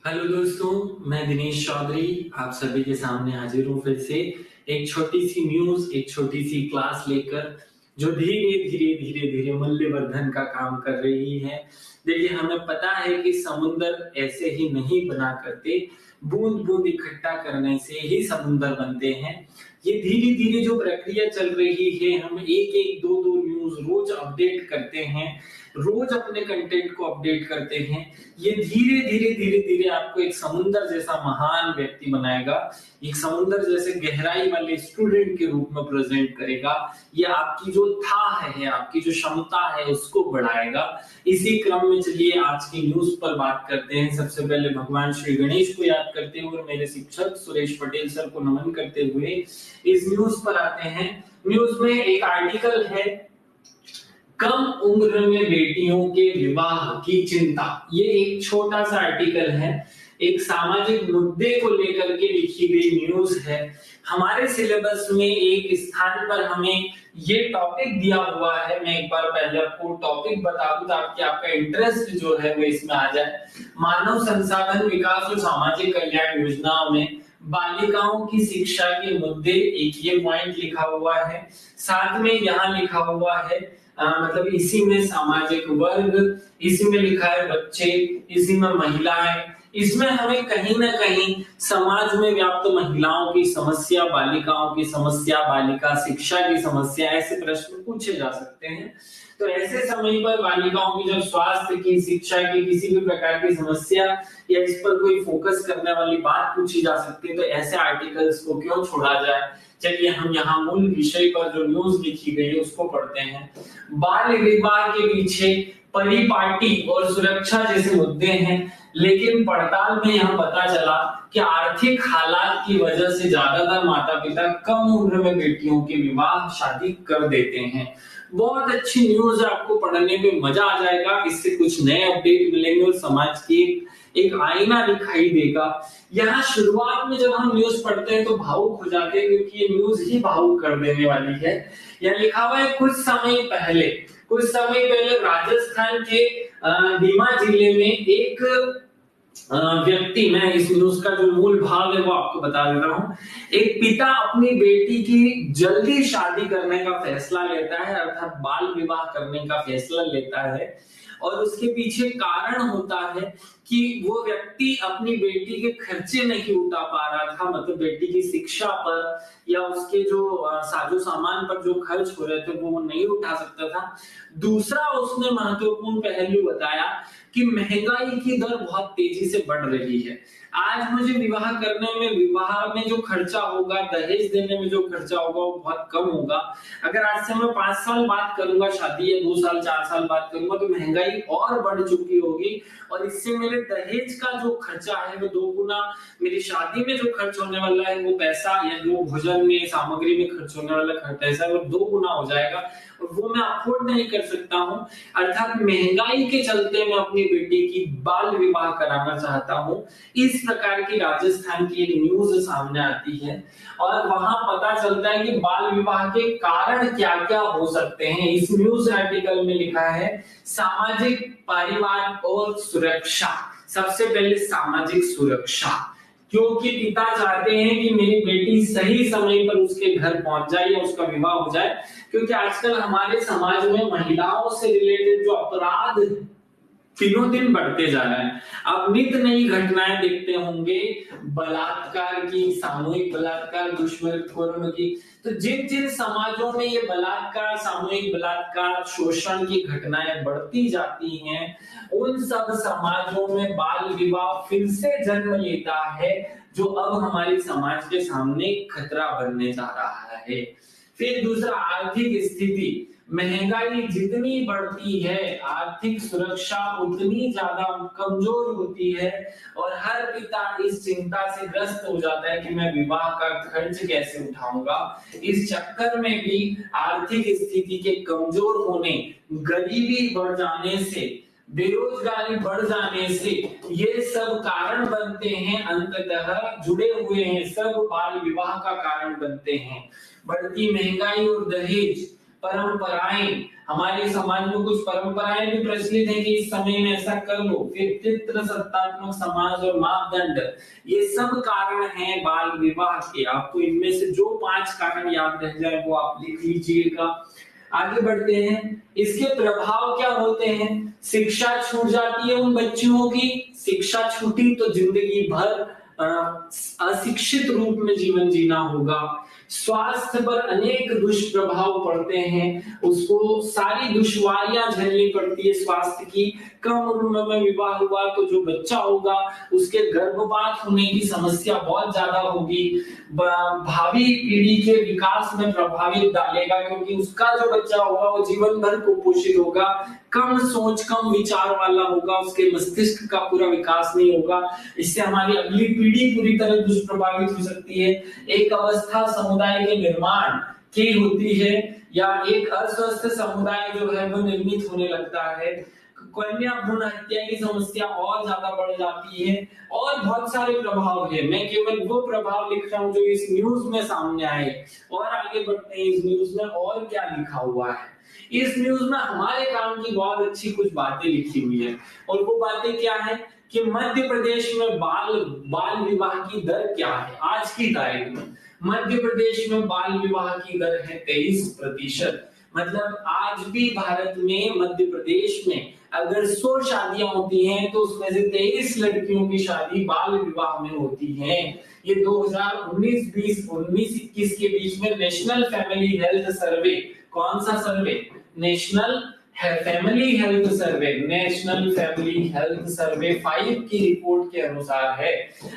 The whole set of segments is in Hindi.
हेलो दोस्तों, मैं दिनेश चौधरी आप सभी के सामने हाजिर हूँ फिर से एक छोटी सी न्यूज, एक छोटी सी क्लास लेकर जो धीरे धीरे धीरे धीरे मूल्यवर्धन का काम कर रही है। देखिए, हमें पता है कि समुंदर ऐसे ही नहीं बना करते, बूंद बूंद इकट्ठा करने से ही समुंदर बनते हैं। ये धीरे धीरे जो प्रक्रिया चल रही है, हम एक एक दो दो न्यूज रोज अपडेट करते हैं, रोज अपने कंटेंट को अपडेट करते हैं। ये धीरे धीरे धीरे धीरे आपको एक समुंदर जैसा महान व्यक्ति बनाएगा, एक समुंदर जैसे गहराई वाले स्टूडेंट के रूप में प्रेजेंट करेगा। ये आपकी जो था है, आपकी जो क्षमता है उसको बढ़ाएगा। इसी क्रम में चलिए आज की न्यूज पर बात करते हैं। सबसे पहले भगवान श्री गणेश को याद करते हुए, मेरे शिक्षक सुरेश पटेल सर को नमन करते हुए इस न्यूज पर आते हैं। न्यूज में एक आर्टिकल है, कम उम्र में बेटियों के विवाह की चिंता। ये एक छोटा सा आर्टिकल है, एक सामाजिक मुद्दे को लेकर के लिखी गई न्यूज है। हमारे सिलेबस में एक स्थान पर हमें ये टॉपिक दिया हुआ है। मैं एक बार पहले आपको टॉपिक बता दूं ताकि आपका इंटरेस्ट जो है वो इसमें आ जाए। मानव संसाधन विकास और सामाजिक कल्याण योजनाओं में बालिकाओं की शिक्षा के मुद्दे, एक ये पॉइंट लिखा हुआ है। साथ में यहाँ लिखा हुआ है मतलब इसी में सामाजिक वर्ग, इसी में लिखा है बच्चे, इसी में महिलाएं। इसमें हमें कहीं ना कहीं समाज में व्याप्त महिलाओं की समस्या, बालिकाओं की समस्या, बालिका शिक्षा की समस्या, ऐसे प्रश्न पूछे जा सकते हैं। तो ऐसे समय पर बालिकाओं की जब स्वास्थ्य की, शिक्षा की, किसी भी प्रकार की समस्या या इस पर कोई फोकस करने वाली बात पूछी जा सकती है, तो ऐसे आर्टिकल्स को क्यों छोड़ा जाए। चलिए हम यहाँ मूल विषय पर जो न्यूज लिखी गई है उसको पढ़ते हैं। बाल विवाह के पीछे परिपाटी और सुरक्षा जैसे मुद्दे हैं, लेकिन पड़ताल में यह पता चला कि आर्थिक हालात की वजह से ज्यादातर माता पिता कम उम्र में बेटियों के विवाह शादी कर देते हैं। बहुत अच्छी न्यूज है, आपको पढ़ने में मजा आ जाएगा। इससे कुछ नए अपडेट मिलेंगे और समाज की एक आईना दिखाई देगा। यहाँ शुरुआत में जब हम न्यूज पढ़ते हैं तो भावुक हो जाते हैं, क्योंकि ये न्यूज ही भावुक कर देने वाली है। यहाँ लिखा हुआ है, कुछ समय पहले राजस्थान के दीमा जिले में एक व्यक्ति, मैं इस न्यूज का जो मूल भाव है वो आपको बता देता हूँ। एक पिता अपनी बेटी की जल्दी शादी करने का फैसला लेता है, अर्थात बाल विवाह करने का फैसला लेता है। और उसके पीछे कारण होता है कि वो व्यक्ति अपनी बेटी के खर्चे नहीं उठा पा रहा था, मतलब बेटी की शिक्षा पर या उसके जो साजो सामान पर जो खर्च हो रहे थे वो नहीं उठा सकता था। दूसरा उसने महत्वपूर्ण पहलू बताया कि महंगाई की दर बहुत तेजी से बढ़ रही है। आज मुझे विवाह करने में, विवाह में जो खर्चा होगा, दहेज देने में जो खर्चा होगा वो बहुत कम होगा। अगर आज से मैं 5 साल बात करूंगा शादी, या 2 साल 4 साल बात करूंगा, तो महंगाई और बढ़ चुकी होगी और इससे मेरे दहेज का जो खर्चा है वो 2 गुना, मेरी शादी में जो खर्च होने वाला है वो पैसा, या जो भोजन में, सामग्री में खर्च होने वाला पैसा वो 2 गुना हो जाएगा और वो मैं अफोर्ड नहीं कर सकता हूँ। अर्थात महंगाई के चलते मैं अपनी बेटी की बाल विवाह कराना चाहता हूँ। इस प्रकार की राजस्थान की एक न्यूज सामने आती है और वहां पता चलता है कि बाल विवाह के कारण क्या क्या हो सकते हैं। इस न्यूज आर्टिकल में लिखा है, सामाजिक, परिवार और सुरक्षा। सबसे पहले सामाजिक सुरक्षा, क्योंकि पिता चाहते हैं कि मेरी बेटी सही समय पर उसके घर पहुंच जाए या उसका विवाह हो जाए, क्योंकि आजकल हमारे समाज में महिलाओं से रिलेटेड जो अपराध दिनों दिन बढ़ते जा रहे हैं। आप नित नई घटनाएं देखते होंगे, बलात्कार की, सामूहिक बलात्कार, दुष्कर्म की। तो जिन जिन समाजों में ये बलात्कार, सामूहिक बलात्कार, शोषण की घटनाएं बढ़ती जाती हैं, उन सब समाजों में बाल विवाह फिर से जन्म लेता है, जो अब हमारे समाज के सामने खतरा बनने जा रहा है। फिर दूसरा, आर्थिक स्थिति। महंगाई जितनी बढ़ती है, आर्थिक सुरक्षा उतनी ज्यादा कमजोर होती है और हर पिता इस चिंता से ग्रस्त हो जाता है कि मैं विवाह का खर्च कैसे उठाऊंगा। इस चक्कर में भी आर्थिक स्थिति के कमजोर होने, गरीबी बढ़ जाने से, बेरोजगारी बढ़ जाने से ये सब कारण बनते हैं, अंततः जुड़े हुए हैं, सब बाल विवाह का कारण बनते हैं। बढ़ती महंगाई और दहेज, परंपराएं, हमारे समाज में कुछ परंपराएं भी प्रचलित है कि इस समय में ऐसा कर लो, फिर पितृसत्तात्मक समाज और मापदंड, ये सब कारण हैं बाल विवाह के। आपको इनमें से जो 5 कारण याद रह जाए वो आप लिख लीजिएगा। आगे बढ़ते हैं, इसके प्रभाव क्या होते हैं। शिक्षा छूट जाती है उन बच्चियों की, शिक्षा छूटी तो जिंदगी भर अशिक्षित रूप में जीवन जीना होगा। स्वास्थ्य पर अनेक दुष्प्रभाव पड़ते हैं, उसको सारी दुश्वारियां झेलनी पड़ती है स्वास्थ्य की। कम उम्र में विवाह हुआ तो जो बच्चा होगा उसके गर्भपात होने की समस्या बहुत ज्यादा होगी, भावी पीढ़ी के विकास में प्रभावित डालेगा, क्योंकि उसका जो बच्चा होगा वो जीवन भर कुपोषित होगा, कम सोच कम विचार वाला होगा, उसके मस्तिष्क का पूरा विकास नहीं होगा। इससे हमारी अगली पीढ़ी पूरी तरह दुष्प्रभावित हो सकती है। एक अवस्था समुदाय के निर्माण की होती है, या एक अस्वस्थ समुदाय जो है वो निर्मित होने लगता है। कन्या भ्रूण हत्या की समस्या और ज्यादा बढ़ जाती है, और बहुत सारे प्रभाव है। मैं केवल वो प्रभाव लिख रहा हूँ जो इस न्यूज में सामने आए, और आगे बढ़ते हैं इस न्यूज में और क्या लिखा हुआ है। इस न्यूज में हमारे काम की बहुत अच्छी कुछ बातें लिखी हुई है, और वो बातें क्या है कि मध्य प्रदेश में बाल विवाह की दर क्या है। आज की तारीख में मध्य प्रदेश में बाल विवाह की दर है 23%। मतलब आज भी भारत में मध्य प्रदेश में अगर 100 शादियां होती हैं तो उसमें से 23 लड़कियों की शादी बाल विवाह में होती है। ये 2019-20 19-21 के बीच में नेशनल फैमिली हेल्थ सर्वे, कौन सा survey, national family health survey, national family health survey 5 की रिपोर्ट के अनुसार है।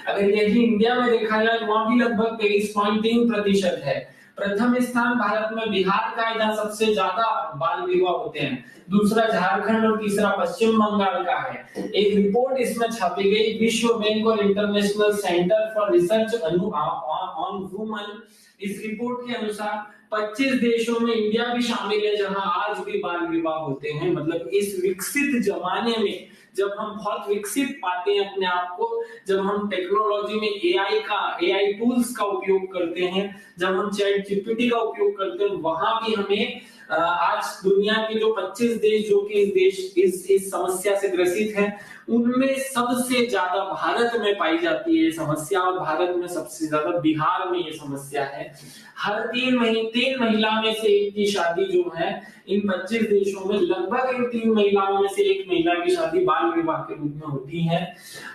अगर यदि इंडिया में देखा जाए तो वहां भी लगभग 23.3% है। प्रथम स्थान भारत में बिहार का है, जहां सबसे ज्यादा बाल विवाह होते हैं। दूसरा झारखंड और तीसरा पश्चिम बंगाल का है। एक रिपोर्ट इसमें छापी गई विश्व बैंक और international centre for research on women. इस रिपोर्ट के अनुसार 25 देशों में इंडिया भी शामिल है जहां आज भी बाल विवाह होते हैं। मतलब इस विकसित जमाने में जब हम बहुत विकसित पाते हैं अपने आप को, जब हम टेक्नोलॉजी में एआई टूल्स का उपयोग करते हैं, जब हम चैट जीपीटी का उपयोग करते हैं, वहां भी हमें आज दुनिया के जो 25 देश जो कि इस समस्या से ग्रसित हैं, उनमें सबसे ज्यादा भारत में पाई जाती है ये समस्या, और भारत में सबसे ज्यादा बिहार में ये समस्या है। हर 3 महिला में से एक की शादी जो है इन 25 देशों में, लगभग इन 3 महिलाओं में से एक महिला की शादी बाल विवाह के रूप में होती है।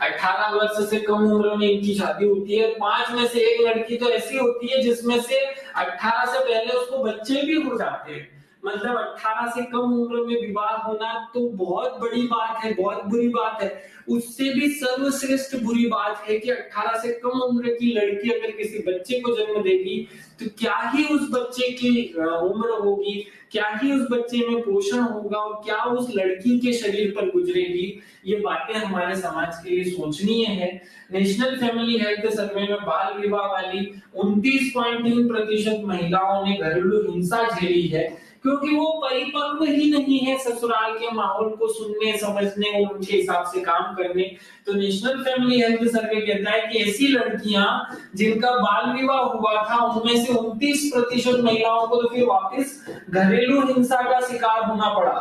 18 वर्ष से कम उम्र में इनकी शादी होती है। 5 में से एक लड़की तो ऐसी होती है जिसमें से 18 से पहले उसको बच्चे भी हो जाते हैं। मतलब 18 से कम उम्र में विवाह होना तो बहुत बड़ी बात है, बहुत बुरी बात है। उससे भी सर्वश्रेष्ठ बुरी बात है कि 18 से कम उम्र की लड़की अगर किसी बच्चे को जन्म देगी तो क्या ही उस बच्चे की उम्र होगी, क्या ही उस बच्चे में पोषण होगा, और क्या उस लड़की के शरीर पर गुजरेगी। ये बातें हमारे समाज के लिए सोचनीय है। नेशनल फैमिली हेल्थ सर्वे में बाल विवाह वाली 29.3% महिलाओं ने घरेलू हिंसा झेली है, क्योंकि वो परिपक्व ही नहीं है ससुराल के माहौल को सुनने समझने और उनके हिसाब से काम करने। तो नेशनल फैमिली हेल्थ सर्वे कहता है कि ऐसी लड़कियां जिनका बाल विवाह हुआ था उनमें से 29% महिलाओं को तो फिर वापस घरेलू हिंसा का शिकार होना पड़ा,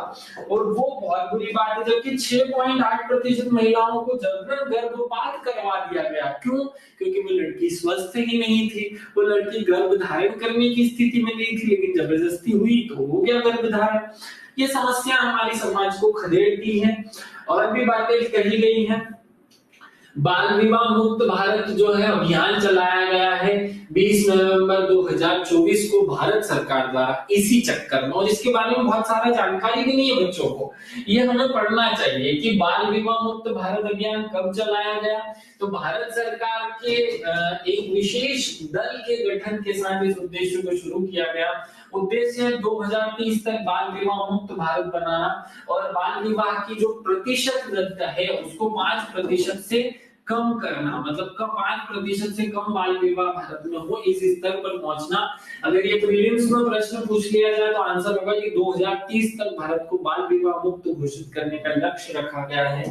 और वो बहुत बुरी बात है। जबकि 6.8% महिलाओं को जबरन गर्भपात करवा दिया गया। क्यों? क्योंकि वो लड़की स्वस्थ ही नहीं थी, वो लड़की गर्भ धारण करने की स्थिति में नहीं थी, लेकिन जबरदस्ती हुई तो हो गया गर्भधारण। ये समस्या हमारी समाज को खदेड़ती है। और भी बातें कही गई हैं। बाल विवाह मुक्त भारत जो है अभियान चलाया गया है 20 नवंबर 2024 को भारत सरकार द्वारा इसी चक्कर में, और इसके बारे में बहुत सारा जानकारी भी नहीं है बच्चों को। ये हमें पढ़ना चाहिए कि बाल विवाह मुक्त भारत अभियान कब चलाया गया। तो भारत सरकार के एक विशेष दल के गठन के साथ इस उद्देश्य को शुरू किया गया। उद्देश्य है 2030 तक बाल विवाह मुक्त भारत बनाना, और बाल विवाह की जो प्रतिशत है उसको 5% से कम करना। मतलब 5% से कम बाल विवाह भारत में हो, इस स्तर पर पहुंचना। अगर ये प्रीलिम्स में प्रश्न पूछ लिया जाए तो आंसर होगा कि 2030 तक भारत को बाल विवाह मुक्त घोषित करने का लक्ष्य रखा गया है।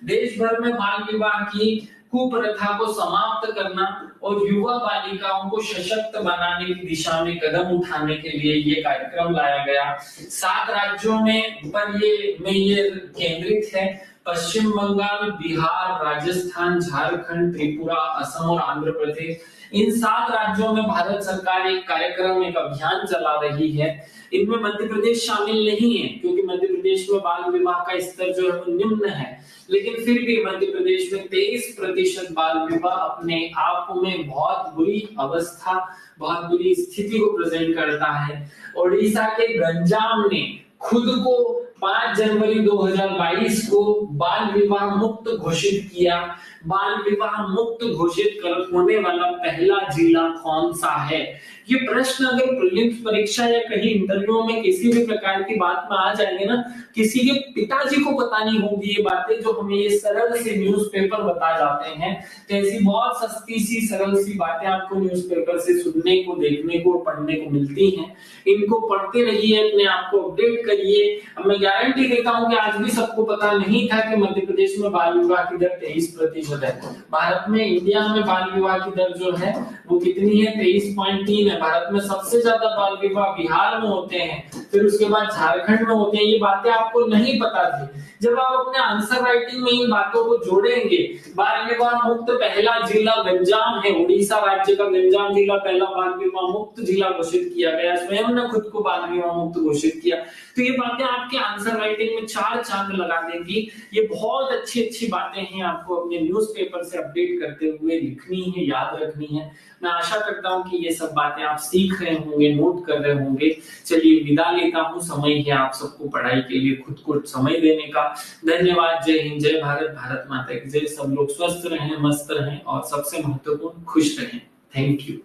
देश भर में बाल विवाह की कुप्रथा को समाप्त करना और युवा बालिकाओं को सशक्त बनाने की दिशा में कदम उठाने के लिए ये कार्यक्रम लाया गया। 7 राज्यों में पर ये केंद्रित है। पश्चिम बंगाल, बिहार, राजस्थान, झारखंड, त्रिपुरा, असम और आंध्र प्रदेश, इन 7 राज्यों में भारत सरकार एक कार्यक्रम, एक अभियान चला रही है। इनमें मध्य प्रदेश शामिल नहीं है क्योंकि मध्य प्रदेश में बाल विवाह का स्तर जो है वो निम्न है, लेकिन फिर भी मध्य प्रदेश में 23% बाल विवाह अपने आप में बहुत बुरी अवस्था, बहुत बुरी स्थिति को प्रेजेंट करता है। ओडिशा के गंजाम ने खुद को 5 जनवरी 2022 को बाल विवाह मुक्त घोषित किया। बाल विवाह मुक्त घोषित कर होने वाला पहला जिला कौन सा है? ये प्रश्न अगर प्रीलिम्स परीक्षा या कहीं इंटरव्यू में किसी भी प्रकार की बात में आ जाएंगे ना, किसी के पिताजी को पता नहीं होंगी ये बातें जो हमें ये सरल से न्यूज़पेपर बता जाते हैं। तो ऐसी बहुत सस्ती सी सरल सी बातें आपको न्यूज़पेपर से सुनने को, देखने को, पढ़ने को मिलती हैं। इनको पढ़ते रहिए, अपने आप को अपडेट करिए। अब मैं गारंटी देता हूं कि आज भी सबको पता नहीं था कि मध्य प्रदेश में बाल विवाह की दर 23% है। भारत में, इंडिया में बाल विवाह की दर जो है वो कितनी है? 23.3 है। भारत में सबसे ज्यादा बाल विवाह बिहार में होते हैं, फिर उसके बाद झारखंड में होते हैं। ये बातें आपको नहीं पता थी। जब आप अपने आंसर राइटिंग में इन बातों को जोड़ेंगे, बाल विवाह मुक्त पहला जिला गंजाम है। उड़ीसा राज्य का गंजाम जिला पहला बाल विवाह मुक्त जिला घोषित किया गया, स्वयं ने खुद को बाल विवाह मुक्त घोषित किया। तो ये बातें आपके आंसर राइटिंग में 4 चांद लगा देंगी। ये बहुत अच्छी बातें हैं, आपको अपने न्यूज़पेपर से अपडेट करते हुए लिखनी है, याद रखनी है। मैं आशा करता हूं कि ये सब बातें आप सीख रहे होंगे, नोट कर रहे होंगे। चलिए विदा लेता हूं, समय है आप सबको पढ़ाई के लिए खुद को समय देने का। धन्यवाद। जय हिंद, जय भारत, भारत माता की जय। सब लोग स्वस्थ रहें, मस्त रहें और सबसे महत्वपूर्ण खुश रहें। Thank you.